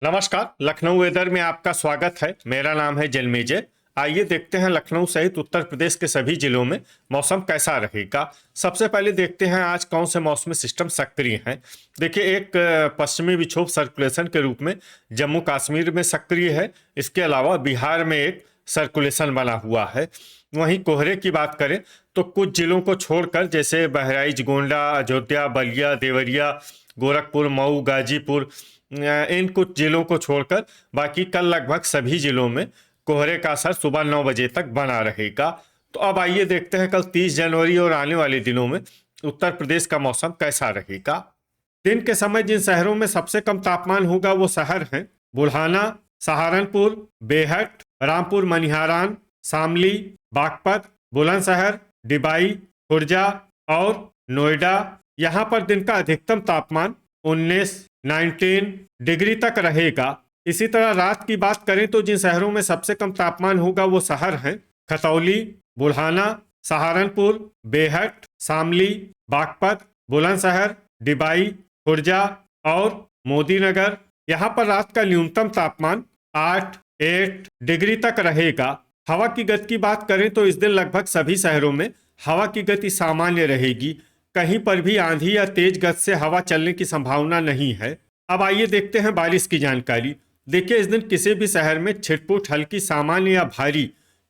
नमस्कार। लखनऊ वेदर में आपका स्वागत है। मेरा नाम है जलमेजय। आइए देखते हैं लखनऊ सहित उत्तर प्रदेश के सभी जिलों में मौसम कैसा रहेगा। सबसे पहले देखते हैं आज कौन से मौसमी सिस्टम सक्रिय हैं। देखिए, एक पश्चिमी विक्षोभ सर्कुलेशन के रूप में जम्मू कश्मीर में सक्रिय है। इसके अलावा बिहार में एक सर्कुलेशन बना हुआ है। वहीं कोहरे की बात करें तो कुछ जिलों को छोड़कर, जैसे बहराइच, गोंडा, अयोध्या, बलिया, देवरिया, गोरखपुर, मऊ, गाजीपुर, इन कुछ जिलों को छोड़कर बाकी कल लगभग सभी जिलों में कोहरे का असर सुबह 9 बजे तक बना रहेगा। तो अब आइए देखते हैं कल 30 जनवरी और आने वाले दिनों में उत्तर प्रदेश का मौसम कैसा रहेगा। दिन के समय जिन शहरों में सबसे कम तापमान होगा वो शहर हैं बुल्हाना, सहारनपुर, बेहट, रामपुर मनिहारान, शामली, बागपत, बुलंदशहर, डिबाई, खुर्जा और नोएडा। यहाँ पर दिन का अधिकतम तापमान 19 डिग्री तक रहेगा। इसी तरह रात की बात करें तो जिन शहरों में सबसे कम तापमान होगा वो शहर हैं खतौली, बुल्हाना, सहारनपुर, बेहट, शामली, बागपत, बुलंदशहर, डिबाई, खुर्जा और मोदीनगर। यहाँ पर रात का न्यूनतम तापमान 8 डिग्री तक रहेगा। हवा की गति की बात करें तो इस दिन लगभग सभी शहरों में हवा की गति सामान्य रहेगी। कहीं पर भी आंधी या तेज गति से हवा चलने की संभावना नहीं है। अब आइए देखते हैं बारिश की जानकारी। देखिए, इस दिन किसी भी शहर में छिटपुट, हल्की, सामान्य या भारी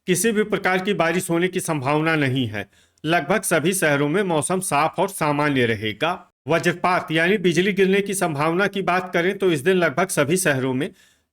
किसी भी प्रकार की बारिश होने की संभावना नहीं है। लगभग सभी शहरों में मौसम साफ और सामान्य रहेगा। वज्रपात यानी बिजली गिरने की संभावना की बात करें तो इस दिन लगभग सभी शहरों में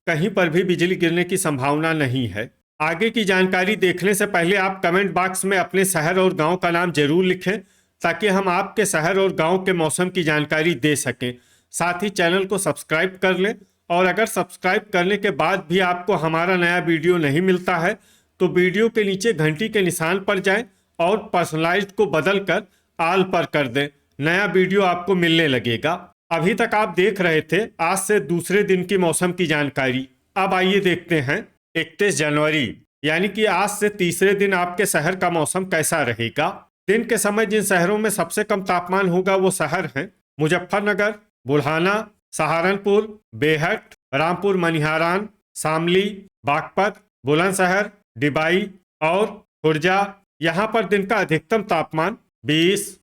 कहीं पर भी बिजली गिरने की संभावना नहीं है। आगे की जानकारी देखने से पहले आप कमेंट बॉक्स में अपने शहर और गांव का नाम जरूर लिखें, ताकि हम आपके शहर और गांव के मौसम की जानकारी दे सकें। साथ ही चैनल को सब्सक्राइब कर लें, और अगर सब्सक्राइब करने के बाद भी आपको हमारा नया वीडियो नहीं मिलता है तो वीडियो के नीचे घंटी के निशान पर जाएं और पर्सनलाइज्ड को बदल कर आल पर कर दें। नया वीडियो आपको मिलने लगेगा। अभी तक आप देख रहे थे आज से दूसरे दिन की मौसम की जानकारी। अब आइए देखते हैं 31 जनवरी यानी कि आज से तीसरे दिन आपके शहर का मौसम कैसा रहेगा। दिन के समय जिन शहरों में सबसे कम तापमान होगा वो शहर हैं मुजफ्फरनगर, बुल्हाना, सहारनपुर, बेहट, रामपुर मनिहारान, शामली, बागपत, बुलंदशहर, डिबाई और खुर्जा। यहाँ पर दिन का अधिकतम तापमान 20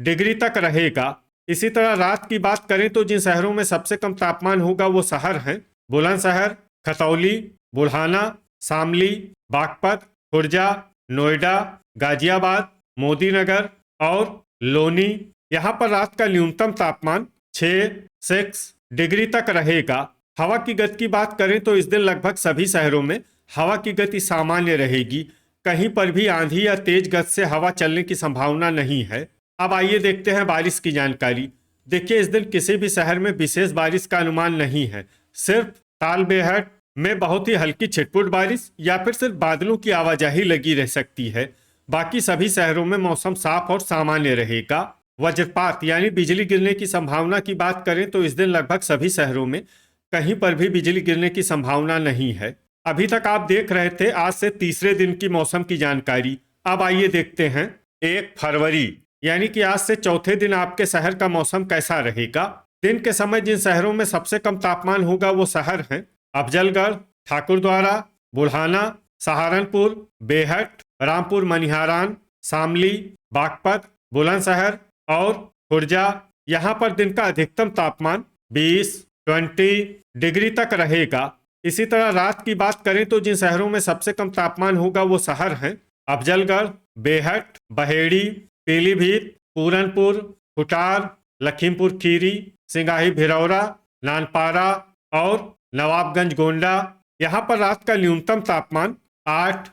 डिग्री तक रहेगा। इसी तरह रात की बात करें तो जिन शहरों में सबसे कम तापमान होगा वो शहर हैं बुलंदशहर, खतौली, बुल्हाना, शामली, बागपत, खुर्जा, नोएडा, गाजियाबाद, मोदीनगर और लोनी। यहाँ पर रात का न्यूनतम तापमान 6 डिग्री तक रहेगा। हवा की गति की बात करें तो इस दिन लगभग सभी शहरों में हवा की गति सामान्य रहेगी। कहीं पर भी आंधी या तेज गति से हवा चलने की संभावना नहीं है। अब आइए देखते हैं बारिश की जानकारी। देखिए, इस दिन किसी भी शहर में विशेष बारिश का अनुमान नहीं है। सिर्फ तालबेहट में बहुत ही हल्की छिटपुट बारिश या फिर सिर्फ बादलों की आवाजाही लगी रह सकती है। बाकी सभी शहरों में मौसम साफ और सामान्य रहेगा। वज्रपात यानी बिजली गिरने की संभावना की बात करें तो इस दिन लगभग सभी शहरों में कहीं पर भी बिजली गिरने की संभावना नहीं है। अभी तक आप देख रहे थे आज से तीसरे दिन की मौसम की जानकारी। अब आइए देखते हैं 1 फरवरी यानी कि आज से चौथे दिन आपके शहर का मौसम कैसा रहेगा। दिन के समय जिन शहरों में सबसे कम तापमान होगा वो शहर हैं अफजलगढ़, ठाकुरद्वारा, बुल्हाना, सहारनपुर, बेहट, रामपुर मनिहारान, शामली, बागपत, बुलंदशहर और खुर्जा। यहाँ पर दिन का अधिकतम तापमान 20 डिग्री तक रहेगा। इसी तरह रात की बात करें तो जिन शहरों में सबसे कम तापमान होगा वो शहर हैं अफजलगढ़, बेहट, बहेड़ी, पीलीभीत, पूरनपुर, कुटार, लखीमपुर खीरी, सिंगाही भिरौरा, नानपारा और नवाबगंज गोंडा। यहाँ पर रात का न्यूनतम तापमान 8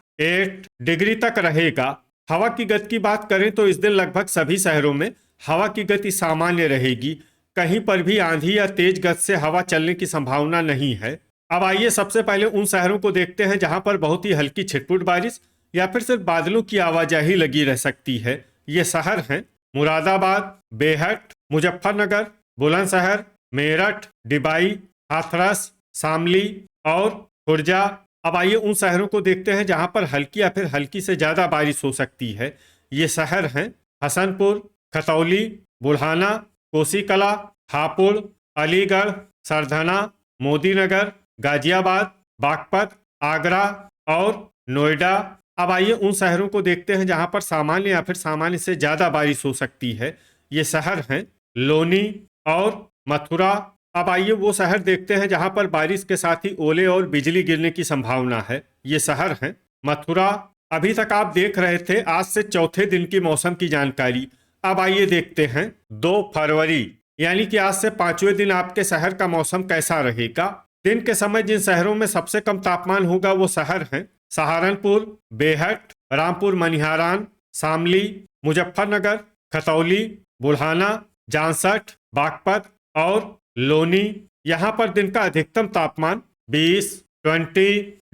डिग्री तक रहेगा। हवा की गति की बात करें तो इस दिन लगभग सभी शहरों में हवा की गति सामान्य रहेगी। कहीं पर भी आंधी या तेज गति से हवा चलने की संभावना नहीं है। अब आइए सबसे पहले उन शहरों को देखते हैं जहां पर बहुत ही हल्की छिटपुट बारिश या फिर सिर्फ बादलों की आवाजाही लगी रह सकती है। ये शहर हैं मुरादाबाद, बेहट, मुजफ्फरनगर, बुलंदशहर, मेरठ, डिबाई, हाथरस, शामली और खुर्जा। अब आइए उन शहरों को देखते हैं जहां पर हल्की या फिर हल्की से ज़्यादा बारिश हो सकती है। ये शहर हैं हसनपुर, खतौली, बुल्हाना, कोसीकला, हापुड़, अलीगढ़, सरधना मोदी नगर, गाजियाबाद, बागपत, आगरा और नोएडा। अब आइए उन शहरों को देखते हैं जहां पर सामान्य या फिर सामान्य से ज्यादा बारिश हो सकती है। ये शहर हैं लोनी और मथुरा। अब आइए वो शहर देखते हैं जहां पर बारिश के साथ ही ओले और बिजली गिरने की संभावना है। ये शहर हैं मथुरा। अभी तक आप देख रहे थे आज से चौथे दिन की मौसम की जानकारी। अब आइए देखते हैं 2 फरवरी यानी कि आज से 5वें दिन आपके शहर का मौसम कैसा रहेगा। दिन के समय जिन शहरों में सबसे कम तापमान होगा वो शहर हैं सहारनपुर, बेहट, रामपुर मनिहारान, शामली, मुजफ्फरनगर, खतौली, बुल्हाना, जांसठ, बागपत और लोनी। यहाँ पर दिन का अधिकतम तापमान 20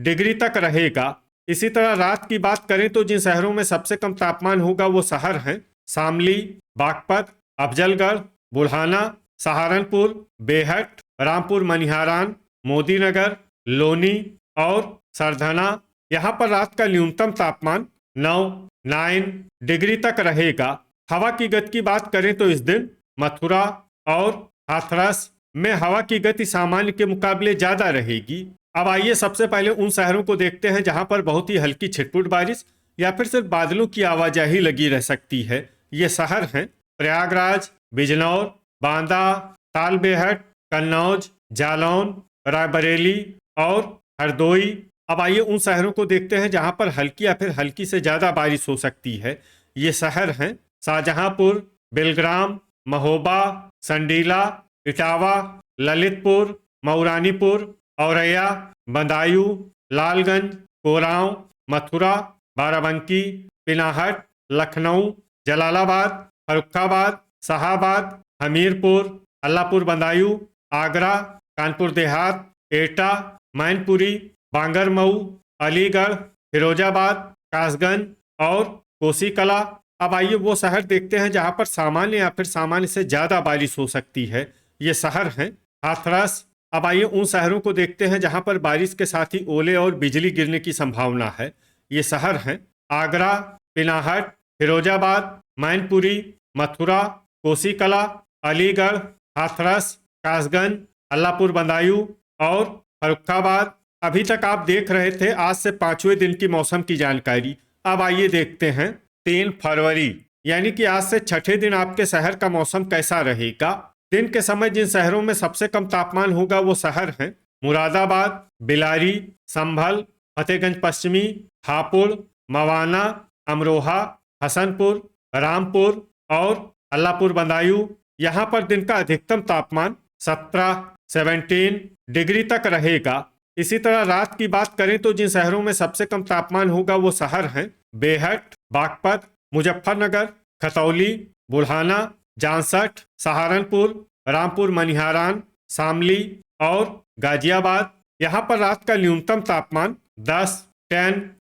डिग्री तक रहेगा। इसी तरह रात की बात करें तो जिन शहरों में सबसे कम तापमान होगा वो शहर हैं शामली, बागपत, अफजलगढ़, बुल्हाना, सहारनपुर, बेहट, रामपुर मनिहारान, मोदीनगर, लोनी और सरधना। यहाँ पर रात का न्यूनतम तापमान 9 डिग्री तक रहेगा। हवा की गति की बात करें तो इस दिन मथुरा और हाथरस में हवा की गति सामान्य के मुकाबले ज्यादा रहेगी। अब आइए सबसे पहले उन शहरों को देखते हैं जहां पर बहुत ही हल्की छिटपुट बारिश या फिर सिर्फ बादलों की आवाजाही लगी रह सकती है। ये शहर हैं प्रयागराज, बिजनौर, बांदा, तालबेहट, कन्नौज, जालौन, रायबरेली और हरदोई। अब आइए उन शहरों को देखते हैं जहां पर हल्की या फिर हल्की से ज्यादा बारिश हो सकती है। ये शहर हैं शाहजहांपुर, बेलग्राम, महोबा, संडीला, इटावा, ललितपुर, मऊरानीपुर, औरैया, बदायूं, लालगंज, कोरांव, मथुरा, बाराबंकी, पिनाहट, लखनऊ, जलालाबाद, फर्रुखाबाद, शाहाबाद, हमीरपुर, अल्लाहपुर बदायूं, आगरा, कानपुर देहात, एटा, मैनपुरी, बांगरमऊ, अलीगढ़, फिरोजाबाद, कासगंज और कोसीकला। अब आइए वो शहर देखते हैं जहां पर सामान्य या फिर सामान्य से ज्यादा बारिश हो सकती है। ये शहर हैं हाथरस। अब आइए उन शहरों को देखते हैं जहां पर बारिश के साथ ही ओले और बिजली गिरने की संभावना है। ये शहर हैं आगरा, पिनाहट, फिरोजाबाद, मैनपुरी, मथुरा, कोसीकला, अलीगढ़, हाथरस, कासगंज, अल्लाहपुर बदायूं और फर्रुखाबाद। अभी तक आप देख रहे थे आज से 5वें दिन की मौसम की जानकारी। अब आइए देखते हैं 3 फरवरी यानी कि आज से छठे दिन आपके शहर का मौसम कैसा रहेगा। दिन के समय जिन शहरों में सबसे कम तापमान होगा वो शहर हैं मुरादाबाद, बिलारी, संभल, फतेहगंज पश्चिमी, हापुड़, मवाना, अमरोहा, हसनपुर, रामपुर और अल्लाहपुर बदायूं। यहाँ पर दिन का अधिकतम तापमान 17 डिग्री तक रहेगा। इसी तरह रात की बात करें तो जिन शहरों में सबसे कम तापमान होगा वो शहर हैं बेहट, बागपत, मुजफ्फरनगर, खतौली, बुल्हाना, जांसठ, सहारनपुर, रामपुर मनिहारान, शामली और गाजियाबाद। यहाँ पर रात का न्यूनतम तापमान 10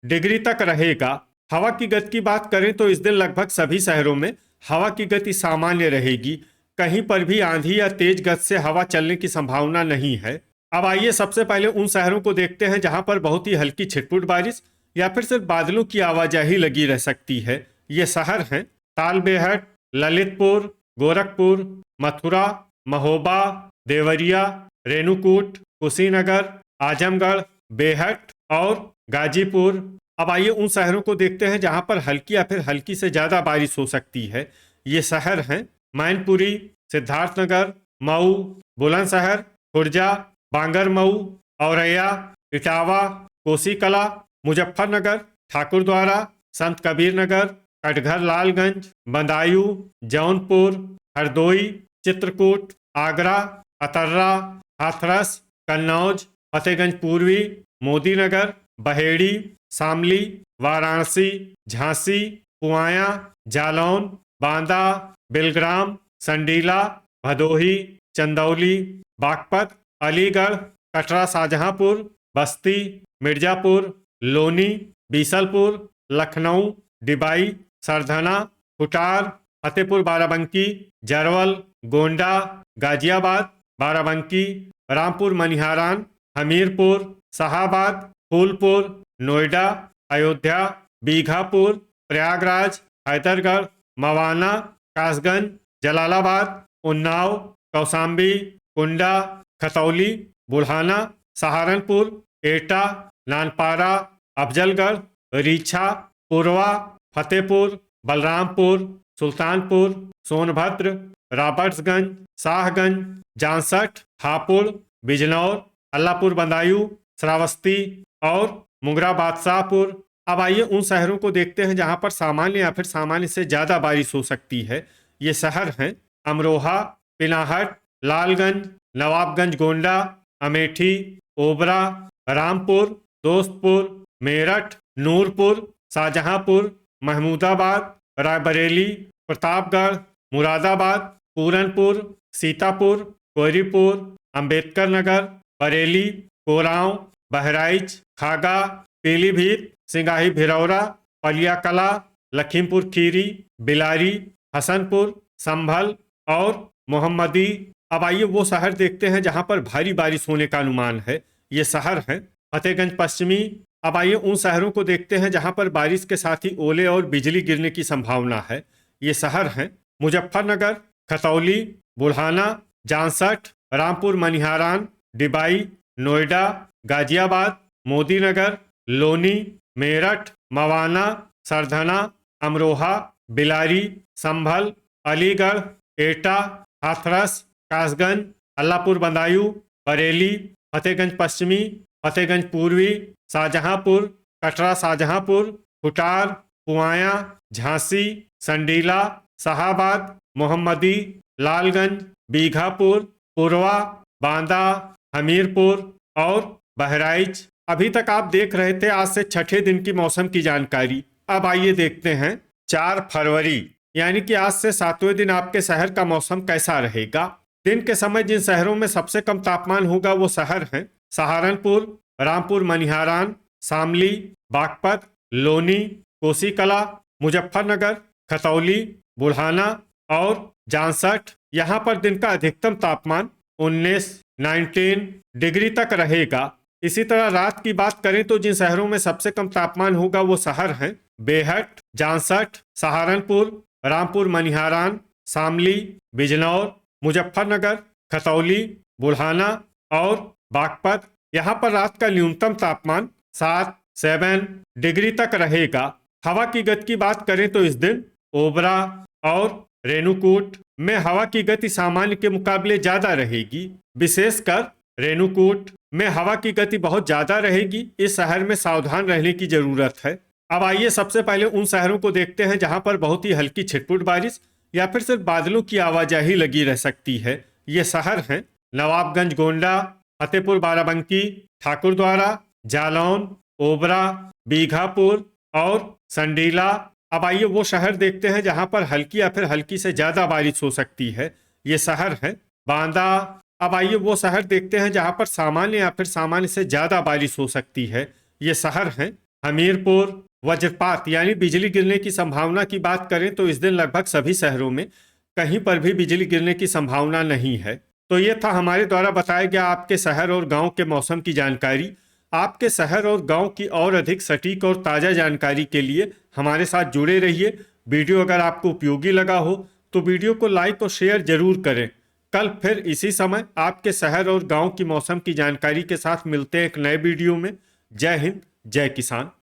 डिग्री तक रहेगा। हवा की गति की बात करें तो इस दिन लगभग सभी शहरों में हवा की गति सामान्य रहेगी। कहीं पर भी आंधी या तेज गति से हवा चलने की संभावना नहीं है। अब आइए सबसे पहले उन शहरों को देखते हैं जहां पर बहुत ही हल्की छिटपुट बारिश या फिर सिर्फ बादलों की आवाजाही लगी रह सकती है। ये शहर हैं तालबेहट, ललितपुर, गोरखपुर, मथुरा, महोबा, देवरिया, रेणुकूट, कुशीनगर, आजमगढ़, बेहट और गाजीपुर। अब आइए उन शहरों को देखते हैं जहां पर हल्की या फिर हल्की से ज्यादा बारिश हो सकती है। ये शहर हैं मैनपुरी, सिद्धार्थनगर, मऊ, बुलंदशहर, खुर्जा, बांगरमऊ, औरैया, इटावा, कोसीकला, मुजफ्फरनगर, ठाकुरद्वारा, संत कबीर नगर, कटघर लालगंज, बदायूं, जौनपुर, हरदोई, चित्रकूट, आगरा, अतर्रा, हाथरस, कन्नौज, फतेहगंज पूर्वी, मोदीनगर, बहेड़ी, शामली, वाराणसी, झांसी, पुआया, जालौन, बांदा, बेलग्राम, संडीला, भदोही, चंदौली, बागपत, अलीगढ़, कटरा शाहजहांपुर, बस्ती, मिर्जापुर, लोनी, बीसलपुर, लखनऊ, डिबाई, सरधना, खुटार, फतेहपुर बाराबंकी, जरवल, गोंडा, गाजियाबाद, बाराबंकी, रामपुर मनिहारान, हमीरपुर, शाहाबाद, फूलपुर, नोएडा, अयोध्या, बीघापुर, प्रयागराज, हैदरगढ़, मवाना, कासगंज, जलालाबाद, उन्नाव, कौशाम्बी, कुंडा, खतौली, बुल्हाना, सहारनपुर, एटा, नानपारा, अफजलगढ़, रीछा, पुरवा, फतेहपुर, बलरामपुर, सुल्तानपुर, सोनभद्र, रॉबर्ट्सगंज, शाहगंज, जांसठ, हापुड़, बिजनौर, अल्लापुर बदायूं, श्रावस्ती और मुंगरा बादशाहपुर। अब आइए उन शहरों को देखते हैं जहां पर सामान्य या फिर सामान्य से ज्यादा बारिश हो सकती है। ये शहर हैं अमरोहा, पिनाहट, लालगंज, नवाबगंज गोंडा, अमेठी, ओबरा, रामपुर, दोस्तपुर, मेरठ, नूरपुर, शाहजहांपुर, महमूदाबाद, रायबरेली, प्रतापगढ़, मुरादाबाद, पूरनपुर, सीतापुर, कोयरीपुर, अंबेडकर नगर, बरेली, कोरांव, बहराइच, खागा, पीलीभीत, सिंगाही भिरौरा, पलिया कला, लखीमपुर खीरी, बिलारी, हसनपुर, संभल और मोहम्मदी। अब आइए वो शहर देखते हैं जहां पर भारी बारिश होने का अनुमान है। ये शहर हैं फतेहगंज पश्चिमी। अब आइए उन शहरों को देखते हैं जहां पर बारिश के साथ ही ओले और बिजली गिरने की संभावना है। ये शहर हैं मुजफ्फरनगर, खतौली, बुल्हाना, जांसठ, रामपुर मनिहारान, डिबाई, नोएडा, गाजियाबाद, मोदीनगर, लोनी, मेरठ, मवाना, सरधना, अमरोहा, बिलारी, संभल, अलीगढ़, एटा, हाथरस, कासगंज, अल्लापुर बदायूं, बरेली, फतेहगंज पश्चिमी, फतेहगंज पूर्वी, शाहजहांपुर, कटरा शाहजहांपुर, खुटार, पुआया, झांसी, संडीला, शाहाबाद, मोहम्मदी, लालगंज, बीघापुर, पुरवा, बांदा, हमीरपुर और बहराइच। अभी तक आप देख रहे थे आज से छठे दिन की मौसम की जानकारी। अब आइए देखते हैं 4 फरवरी यानी कि आज से 7वें दिन आपके शहर का मौसम कैसा रहेगा। दिन के समय जिन शहरों में सबसे कम तापमान होगा वो शहर हैं सहारनपुर, रामपुर मनिहारान, शामली, बागपत, लोनी, कोसीकला, मुजफ्फरनगर, खतौली, बुल्हाना और जांसठ। यहाँ पर दिन का अधिकतम तापमान 19 डिग्री तक रहेगा। इसी तरह रात की बात करें तो जिन शहरों में सबसे कम तापमान होगा वो शहर हैं बेहट, जांसठ, सहारनपुर, रामपुर मनिहारान, शामली, बिजनौर, मुजफ्फरनगर, खतौली, बुल्हाना और बागपत। यहाँ पर रात का न्यूनतम तापमान 7 डिग्री तक रहेगा। हवा की गति की बात करें तो इस दिन ओबरा और रेणुकूट में हवा की गति सामान्य के मुकाबले ज्यादा रहेगी। विशेषकर रेणुकूट में हवा की गति बहुत ज्यादा रहेगी। इस शहर में सावधान रहने की जरूरत है। अब आइए सबसे पहले उन शहरों को देखते हैं जहां पर बहुत ही हल्की छिटपुट बारिश या फिर सिर्फ बादलों की आवाजाही लगी रह सकती है। ये शहर हैं नवाबगंज गोंडा, फतेहपुर बाराबंकी, ठाकुरद्वारा, जालौन, ओबरा, बीघापुर और संडीला। अब आइए वो शहर देखते हैं जहां पर हल्की या फिर हल्की से ज्यादा बारिश हो सकती है। ये शहर है बांदा। अब आइए वो शहर देखते हैं जहां पर सामान्य या फिर सामान्य से ज्यादा बारिश हो सकती है। ये शहर है हमीरपुर। वज्रपात यानी बिजली गिरने की संभावना की बात करें तो इस दिन लगभग सभी शहरों में कहीं पर भी बिजली गिरने की संभावना नहीं है। तो ये था हमारे द्वारा बताया गया आपके शहर और गांव के मौसम की जानकारी। आपके शहर और गांव की और अधिक सटीक और ताज़ा जानकारी के लिए हमारे साथ जुड़े रहिए। वीडियो अगर आपको उपयोगी लगा हो तो वीडियो को लाइक और शेयर जरूर करें। कल फिर इसी समय आपके शहर और गांव की मौसम की जानकारी के साथ मिलते हैं एक नए वीडियो में। जय हिंद, जय किसान।